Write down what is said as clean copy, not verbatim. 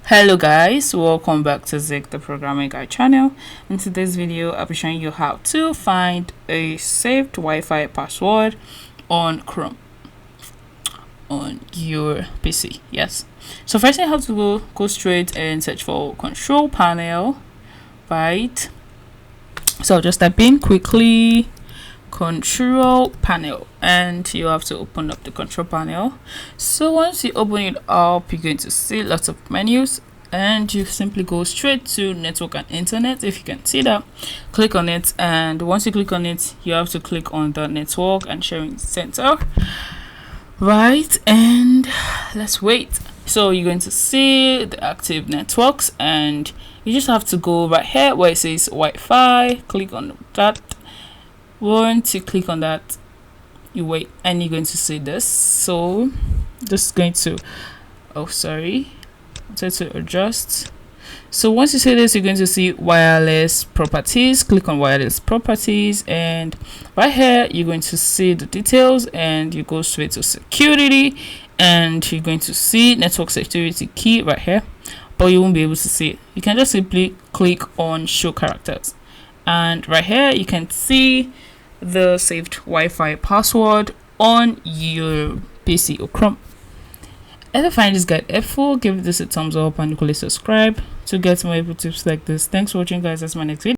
Hello guys, welcome back to Zik the programming guide channel. In today's video I'll be showing you how to find a saved Wi-Fi password on Chrome on your PC. Yes, so first you have to go straight and search for control panel, right? So just type in quickly control panel and you have to open up the control panel. So once you open it up, you're going to see lots of menus and you simply go straight to network and internet. If you can see that, click on it, and once you click on it, you have to click on the network and sharing center, right? And let's wait. So you're going to see the active networks and you just have to go right here where it says Wi-Fi. Click on that. Once you click on that, you wait and you're going to see this. So this is going to to adjust. So once you see this, you're going to see wireless properties. Click on wireless properties and right here you're going to see the details and you go straight to security and you're going to see network security key right here, but you won't be able to see it. You can just simply click on show characters and right here you can see the saved Wi-Fi password on your PC or Chrome. If you find this guide helpful, give this a thumbs up and equally subscribe to get more tips like this. Thanks for watching guys. That's my next video.